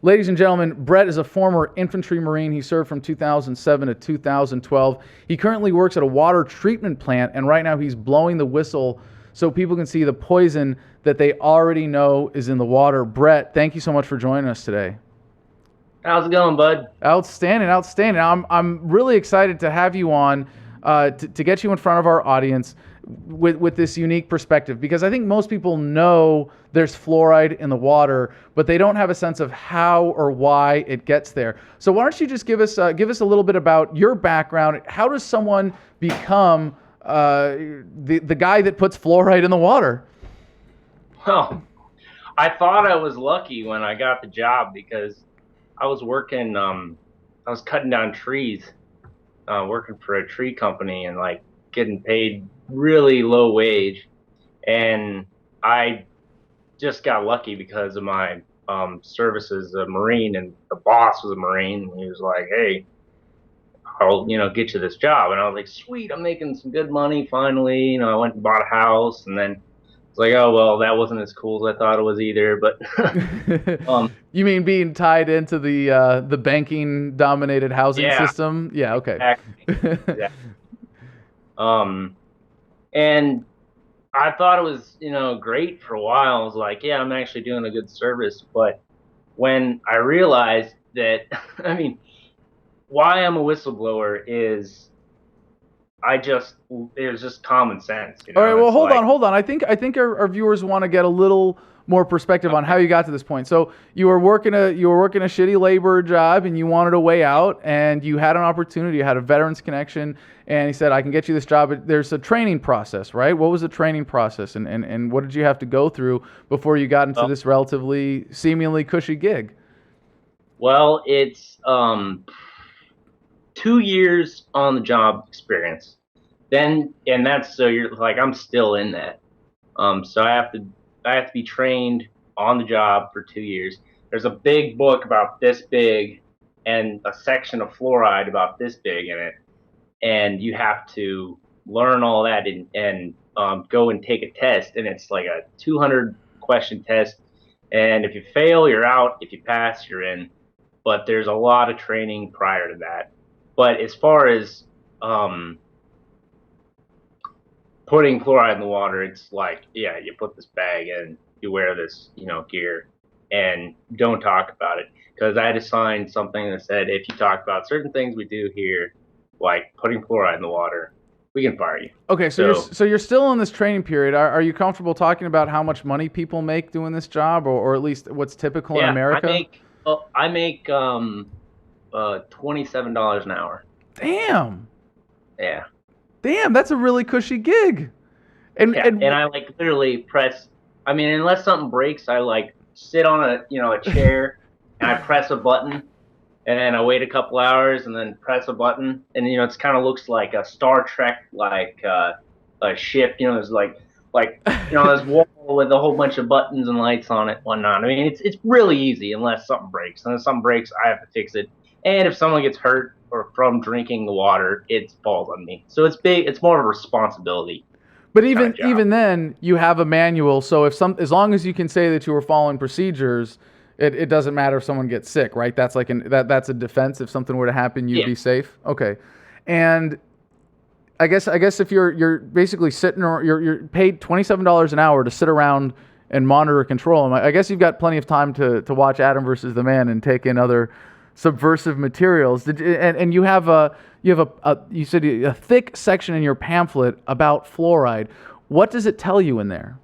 Ladies and gentlemen, Brett is a former infantry Marine. He served from 2007 to 2012. He currently works at a water treatment plant, and right now he's blowing the whistle so people can see the poison that they already know is in the water. Brett, thank you so much for joining us today. How's it going, bud? Outstanding, outstanding. I'm really excited to have you on to get you in front of our audience with this unique perspective, because I think most people know there's fluoride in the water, but they don't have a sense of how or why it gets there. So why don't you just give us a little bit about your background? How does someone become the guy that puts fluoride in the water? Well, I thought I was lucky when I got the job because I was working, I was cutting down trees, working for a tree company and like getting paid really low wage. And I just got lucky because of my service as a Marine, and the boss was a Marine. And he was like, "Hey, I'll get you this job." And I was like, "Sweet, I'm making some good money finally." I went and bought a house, and then it's like, "Oh well, that wasn't as cool as I thought it was either." But You mean being tied into the banking dominated housing yeah, system? Yeah, okay. exactly, exactly. And I thought it was, great for a while. I was like, yeah, I'm actually doing a good service. But when I realized that, I mean, why I'm a whistleblower is it was just common sense, All right, well, It's like, hold on. I think our viewers want to get a little more perspective on how you got to this point. So you were working a shitty labor job, and you wanted a way out, and you had an opportunity. You had a veterans connection, and he said, "I can get you this job." But there's a training process, right? What was the training process, and what did you have to go through before you got into this relatively seemingly cushy gig? well, it's 2 years on the job experience. Then, and that's so you're like, I'm still in that. So I have to be trained on the job for 2 years. There's a big book about this big and a section of fluoride about this big in it, and you have to learn all that and go and take a test, and it's like a 200 question test. And if you fail, you're out. If you pass, you're in. But there's a lot of training prior to that. But as far as putting fluoride in the water, it's like, yeah, you put this bag in, you wear this, gear, and don't talk about it. Because I had to sign something that said, if you talk about certain things we do here, like putting fluoride in the water, we can fire you. Okay, so you're still in this training period. Are you comfortable talking about how much money people make doing this job, or at least what's typical in America? I make $27 an hour. Damn. Yeah. Damn, that's a really cushy gig. And I like literally press. I mean, unless something breaks, I like sit on a chair and I press a button, and then I wait a couple hours and then press a button, and it's kind of looks like a Star Trek a ship. There's like this wall with a whole bunch of buttons and lights on it, whatnot. I mean, it's really easy unless something breaks. And if something breaks, I have to fix it. And if someone gets hurt or from drinking the water, it falls on me. So it's big. It's more of a responsibility. But even then, you have a manual. So as long as you can say that you were following procedures, it doesn't matter if someone gets sick, right? That's like that's a defense. If something were to happen, you'd be safe. Okay, and I guess if you're basically sitting, or you're paid $27 an hour to sit around and monitor control them, I guess you've got plenty of time to watch Adam versus the Man and take in other subversive materials. And you said a thick section in your pamphlet about fluoride. What does it tell you in there?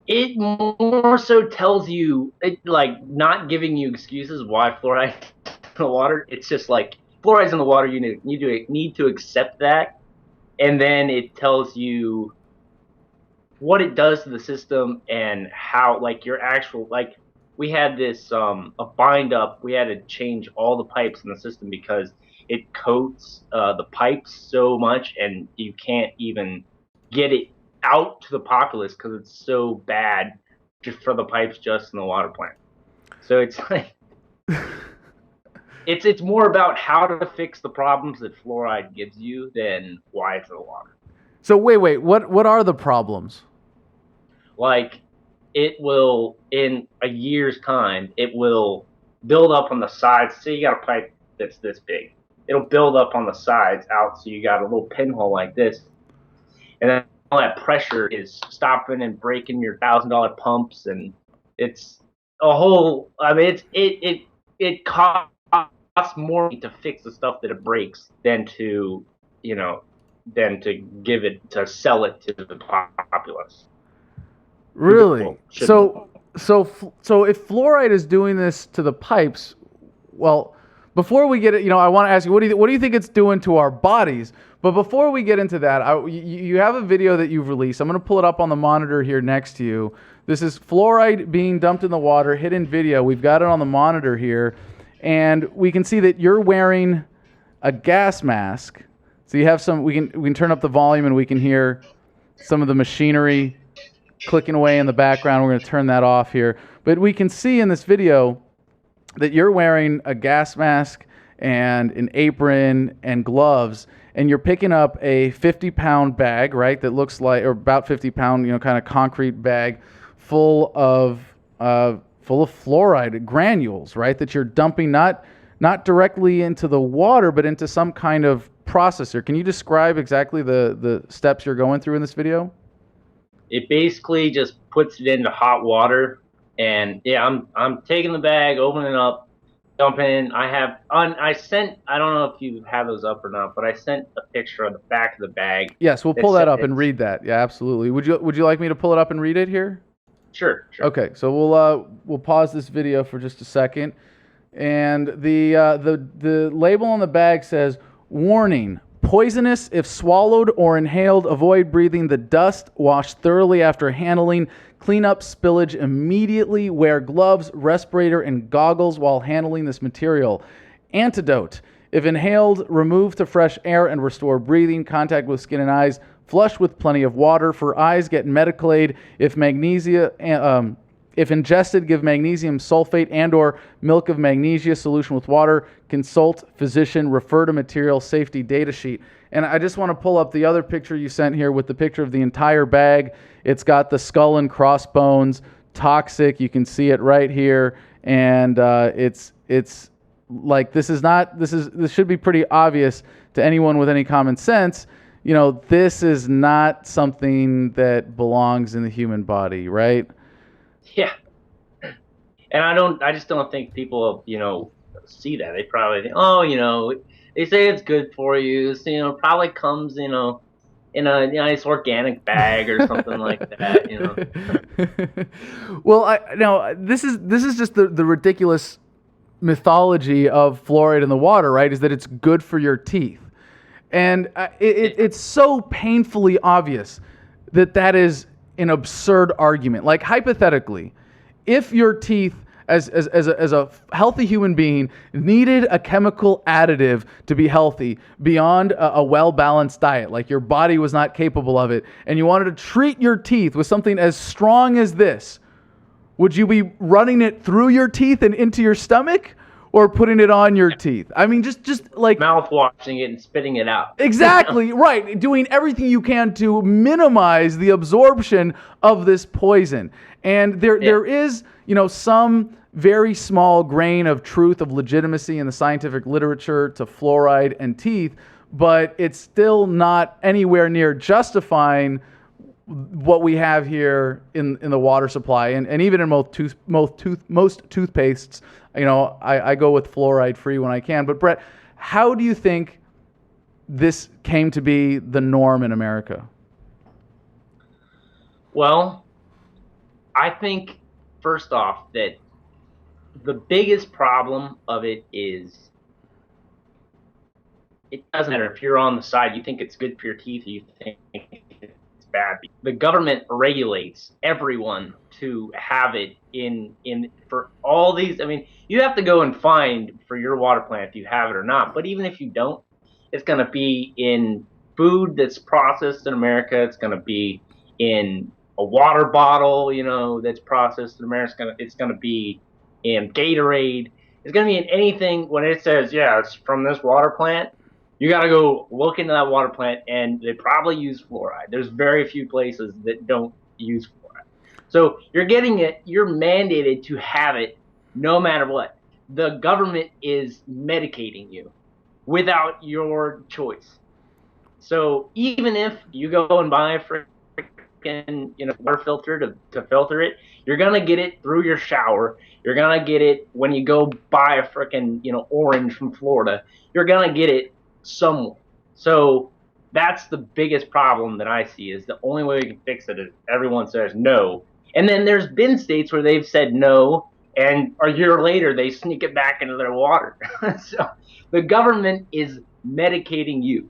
It more so tells you, like, not giving you excuses why fluoride in the water. It's just like, fluoride's in the water. You need to accept that, and then it tells you what it does to the system and how, like, your actual, like, we had this a bind up. We had to change all the pipes in the system because it coats the pipes so much, and you can't even get it out to the populace because it's so bad just for the pipes just in the water plant. So it's like it's more about how to fix the problems that fluoride gives you than why it's in the water. So wait, what are the problems? Like, it will, in a year's time, it will build up on the sides. Say you got a pipe that's this big, it'll build up on the sides out, so you got a little pinhole like this, and then all that pressure is stopping and breaking your $1,000 pumps, and it's a whole. I mean, it costs more to fix the stuff that it breaks than to, than to sell it to the populace. Really? So if fluoride is doing this to the pipes, well, before we get it, I want to ask you, what do you think it's doing to our bodies? But before we get into that, you have a video that you've released. I'm going to pull it up on the monitor here next to you. This is fluoride being dumped in the water, hidden video. We've got it on the monitor here, and we can see that you're wearing a gas mask. So you have some. We can turn up the volume and we can hear some of the machinery clicking away in the background. We're going to turn that off here. But we can see in this video that you're wearing a gas mask and an apron and gloves, and you're picking up a 50-pound bag, right? That looks like, or about 50-pound, kind of concrete bag full of fluoride granules, right? That you're dumping not directly into the water, but into some kind of processor. Can you describe exactly the steps you're going through in this video? It basically just puts it into hot water, and I'm taking the bag, opening it up, dumping. I don't know if you have those up or not, but I sent a picture of the back of the bag. Yes, we'll pull that up and read that. Yeah, absolutely. Would you like me to pull it up and read it here? Sure. Okay, so we'll pause this video for just a second, and the label on the bag says, "Warning. Poisonous if swallowed or inhaled. Avoid breathing the dust. Wash thoroughly after handling. Clean up spillage immediately. Wear gloves, respirator, and goggles while handling this material. Antidote. If inhaled, remove to fresh air and restore breathing. Contact with skin and eyes. Flush with plenty of water. For eyes, get medical aid. If ingested, give magnesium sulfate and/or milk of magnesia solution with water. Consult physician. Refer to material safety data sheet." And I just want to pull up the other picture you sent here with the picture of the entire bag. It's got the skull and crossbones, toxic. You can see it right here, and it's like this should be pretty obvious to anyone with any common sense. This is not something that belongs in the human body, right? Yeah. And I just don't think people, see that. They probably think, oh, they say it's good for you. So, probably comes, in a nice organic bag or something like that, Well, this is just the ridiculous mythology of fluoride in the water, right? Is that it's good for your teeth. And it's so painfully obvious that is an absurd argument. Like, hypothetically, if your teeth as a healthy human being needed a chemical additive to be healthy beyond a well-balanced diet, like your body was not capable of it, and you wanted to treat your teeth with something as strong as this, would you be running it through your teeth and into your stomach, or putting it on your teeth? I mean, just like mouth-washing it and spitting it out. Exactly, right. Doing everything you can to minimize the absorption of this poison. And there is, some very small grain of truth, of legitimacy in the scientific literature to fluoride and teeth, but it's still not anywhere near justifying what we have here in the water supply, and even in most toothpastes. I go with fluoride free when I can. But Brett, how do you think this came to be the norm in America? Well, I think first off that the biggest problem of it is it doesn't matter if you're on the side you think it's good for your teeth or you think it's bad. The government regulates everyone to have it in for all these. I mean, you have to go and find for your water plant if you have it or not. But even if you don't, it's going to be in food that's processed in America. It's going to be in a water bottle, that's processed in America. It's going to be in Gatorade. It's going to be in anything. When it says, it's from this water plant, you got to go look into that water plant, and they probably use fluoride. There's very few places that don't use fluoride. So you're getting it. You're mandated to have it no matter what. The government is medicating you without your choice. So even if you go and buy a freaking water filter to filter it, you're gonna get it through your shower. You're gonna get it when you go buy a freaking orange from Florida. You're gonna get it somewhere. So that's the biggest problem that I see. Is the only way we can fix it is everyone says no. And then there's been states where they've said no, and a year later they sneak it back into their water. So the government is medicating you.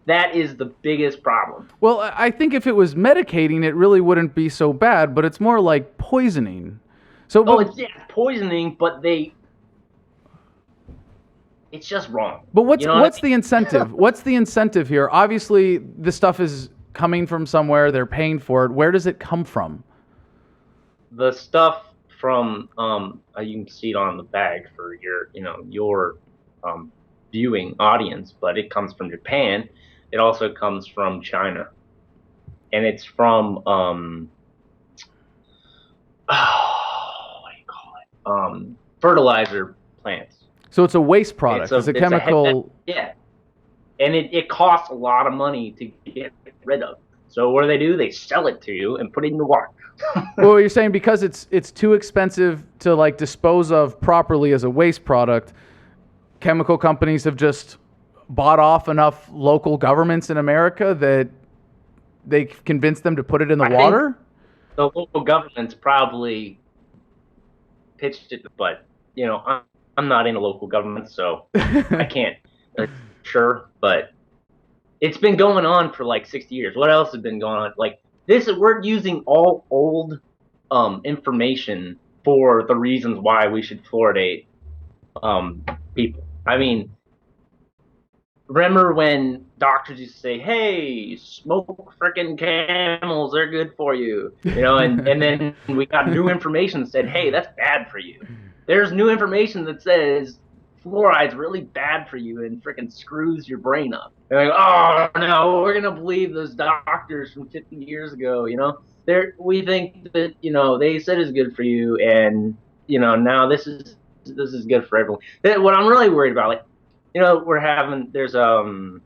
That is the biggest problem. Well, I think if it was medicating, it really wouldn't be so bad, but it's more like poisoning. So, It's poisoning, but it's just wrong. But what's the incentive? What's the incentive here? Obviously, this stuff is coming from somewhere. They're paying for it. Where does it come from? The stuff from you can see it on the bag for your viewing audience, but it comes from Japan. It also comes from China, and it's from what do you call it? Fertilizer plants. So it's a waste product. It's a chemical. Yeah, and it costs a lot of money to get rid of. So what do? They sell it to you and put it in the water. Well, you're saying because it's too expensive to like dispose of properly as a waste product, chemical companies have just bought off enough local governments in America that they convinced them to put it in the water? The local governments probably pitched it, but I'm not in a local government, so I can't sure, but it's been going on for like 60 years. What else has been going on? Like we're using all old information for the reasons why we should fluoridate people. I mean, remember when doctors used to say, "Hey, smoke frickin' camels; they're good for you," and then we got new information that said, "Hey, that's bad for you." There's new information that says fluoride's really bad for you and frickin' screws your brain up. They're like, "Oh no, we're gonna believe those doctors from 50 years ago." We think that they said it's good for you, and now this is good for everyone. What I'm really worried about, like. There's in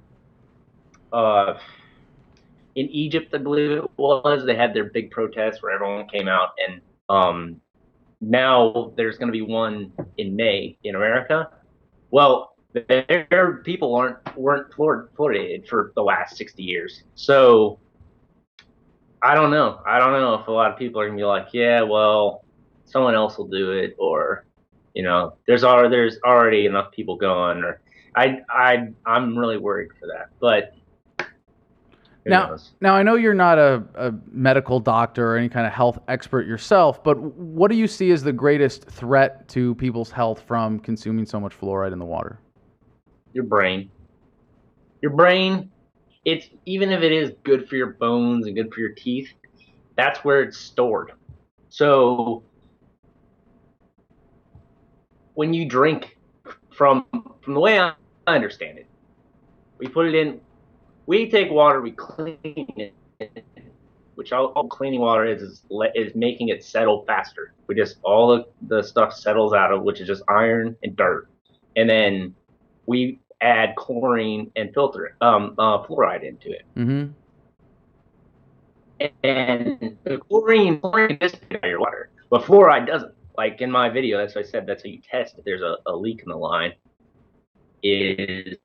Egypt, I believe it was, they had their big protest where everyone came out, and now there's going to be one in May in America. Well, their people weren't fluoridated for the last 60 years. So I don't know if a lot of people are going to be like, yeah, well, someone else will do it, or there's already enough people going, or I'm really worried for that, but now I know you're not a medical doctor or any kind of health expert yourself, but what do you see as the greatest threat to people's health from consuming so much fluoride in the water? Your brain. It's even if it is good for your bones and good for your teeth, that's where it's stored. So when you drink, from the way I understand it, we put it in. We take water, we clean it, which all cleaning water is making it settle faster. We just all the stuff settles out of, which is just iron and dirt, and then we add chlorine and fluoride into it. Mm-hmm. And the chlorine is in your water, but fluoride doesn't. Like in my video, that's what I said. That's how you test if there's a leak in the line. Is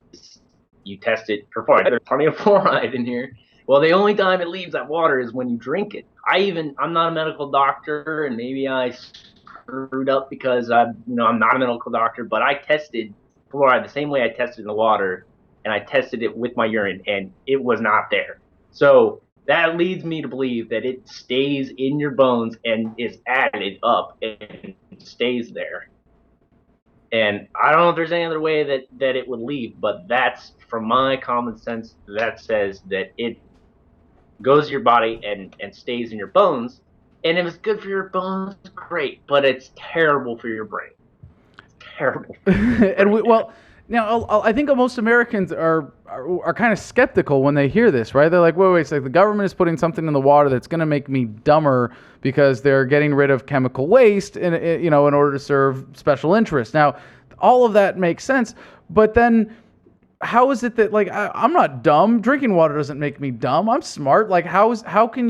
you test it for fluoride. There's plenty of fluoride in here. Well, the only time it leaves that water is when you drink it. I'm not a medical doctor, and maybe I screwed up because I'm not a medical doctor, but I tested fluoride the same way I tested in the water, and I tested it with my urine, and it was not there. So that leads me to believe that it stays in your bones and is added up and stays there. And I don't know if there's any other way that it would leave, but that's, from my common sense, that says that it goes to your body and stays in your bones. And if it's good for your bones, great, but it's terrible for your brain. It's terrible. And Now, I think most Americans are kind of skeptical when they hear this, right? They're like, wait, it's like the government is putting something in the water that's going to make me dumber because they're getting rid of chemical waste in order to serve special interests. Now, all of that makes sense, but then how is it that, like, I'm not dumb? Drinking water doesn't make me dumb. I'm smart. Like, how do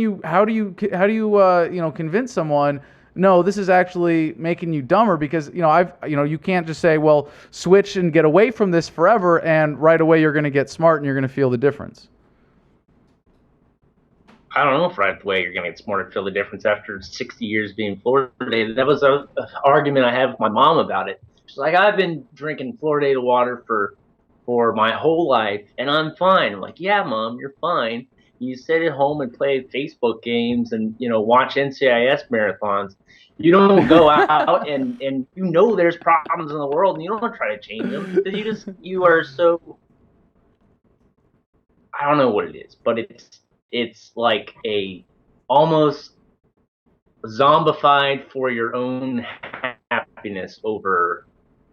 you convince someone, no, this is actually making you dumber? Because you can't just say, well, switch and get away from this forever, and right away you're going to get smart and you're going to feel the difference. I don't know if right away you're going to get smart and feel the difference after 60 years being fluoridated. That was an argument I had with my mom about it. She's like, I've been drinking fluoridated water for my whole life, and I'm fine. I'm like, yeah, Mom, you're fine. You sit at home and play Facebook games and, watch NCIS marathons. You don't go out and there's problems in the world, and you don't try to change them because you are so, I don't know what it is, but it's like a almost zombified for your own happiness over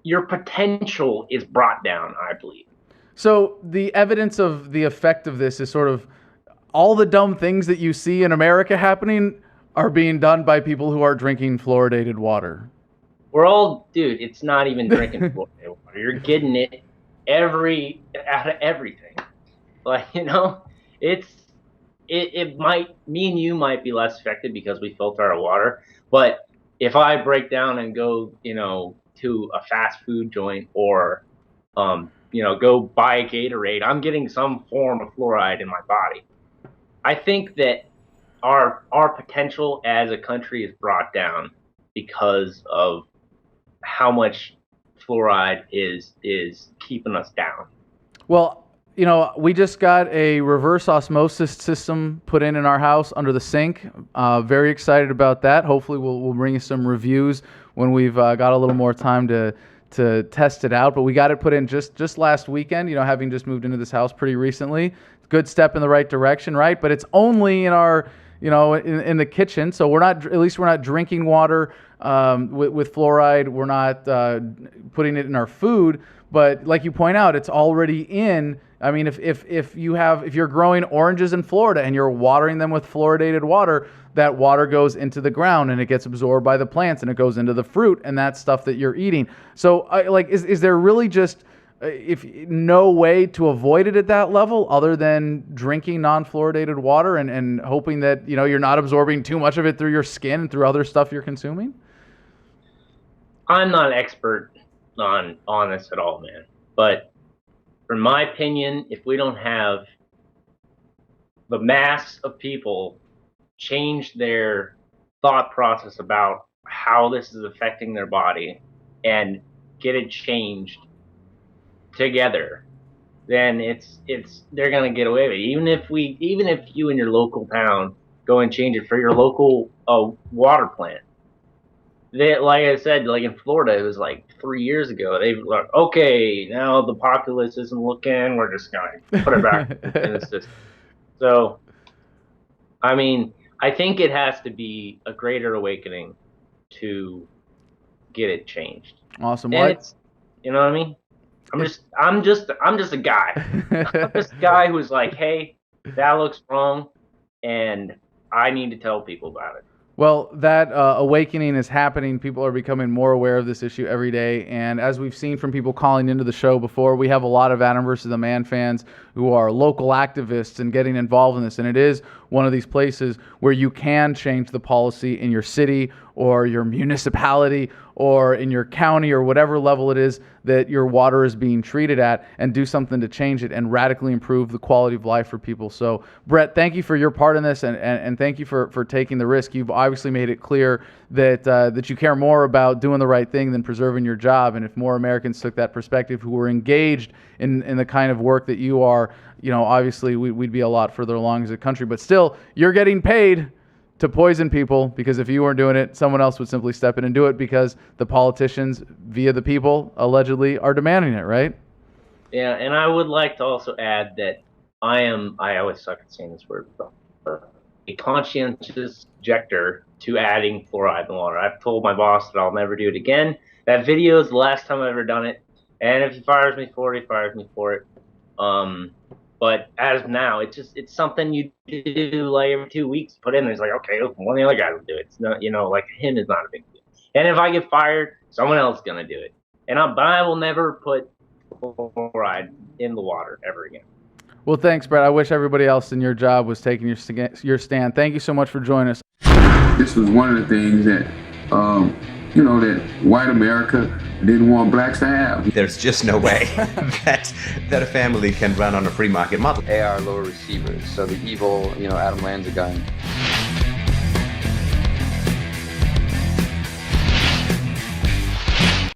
your potential is brought down, I believe. So the evidence of the effect of this is sort of all the dumb things that you see in America happening are being done by people who are drinking fluoridated water. Dude, it's not even drinking fluoridated water. You're getting it out of everything. Like, it might, me and you might be less affected because we filter our water, but if I break down and go, to a fast food joint or, go buy a Gatorade, I'm getting some form of fluoride in my body. I think that our potential as a country is brought down because of how much fluoride is keeping us down. Well, we just got a reverse osmosis system put in our house under the sink. Very excited about that. Hopefully we'll bring you some reviews when we've got a little more time to test it out. But we got it put in just last weekend, having just moved into this house pretty recently. Good step in the right direction, right? But it's only in our, in the kitchen. So we're not drinking water with fluoride. We're not putting it in our food. But like you point out, it's already in. I mean, if you're growing oranges in Florida and you're watering them with fluoridated water, that water goes into the ground and it gets absorbed by the plants and it goes into the fruit and that's stuff that you're eating. So, is there really just no way to avoid it at that level other than drinking non-fluoridated water and hoping that you're not absorbing too much of it through your skin and through other stuff you're consuming? I'm not an expert on this at all, man. But from my opinion, if we don't have the mass of people change their thought process about how this is affecting their body and get it changed together, then they're gonna get away with it. Even if you in your local town go and change it for your local water plant. Like I said, like in Florida, it was like 3 years ago. They were like, okay, now the populace isn't looking. We're just going to put it back in the system. So, I mean, I think it has to be a greater awakening to get it changed. Awesome. And you know what I mean? I'm just a guy. I'm just a guy who's like, hey, that looks wrong, and I need to tell people about it. Well, that awakening is happening. People are becoming more aware of this issue every day. And as we've seen from people calling into the show before, we have a lot of Adam versus the Man fans who are local activists and getting involved in this. And it is one of these places where you can change the policy in your city or your municipality or in your county or whatever level it is that your water is being treated at, and do something to change it and radically improve the quality of life for people. So, Brett, thank you for your part in this, and thank you for taking the risk. You've obviously made it clear that you care more about doing the right thing than preserving your job. And if more Americans took that perspective who were engaged in the kind of work that you are, obviously we'd be a lot further along as a country. But still, you're getting paid to poison people, because if you weren't doing it, someone else would simply step in and do it because the politicians, via the people, allegedly are demanding it, right? Yeah, and I would like to also add that I always suck at saying this word, a conscientious objector to adding fluoride in the water. I've told my boss that I'll never do it again. That video is the last time I've ever done it. And if he fires me for it, he fires me for it. But as of now, it's something you do like every 2 weeks. Put in there. It's like, okay, one of the other guys will do it. It's not, like him is not a big deal. And if I get fired, someone else is gonna do it. But I will never put fluoride in the water ever again. Well, thanks, Brett. I wish everybody else in your job was taking your stand. Thank you so much for joining us. This was one of the things that, that white America didn't want blacks to have. There's just no way that a family can run on a free market model. AR lower receivers, so the evil, Adam Lanza gun.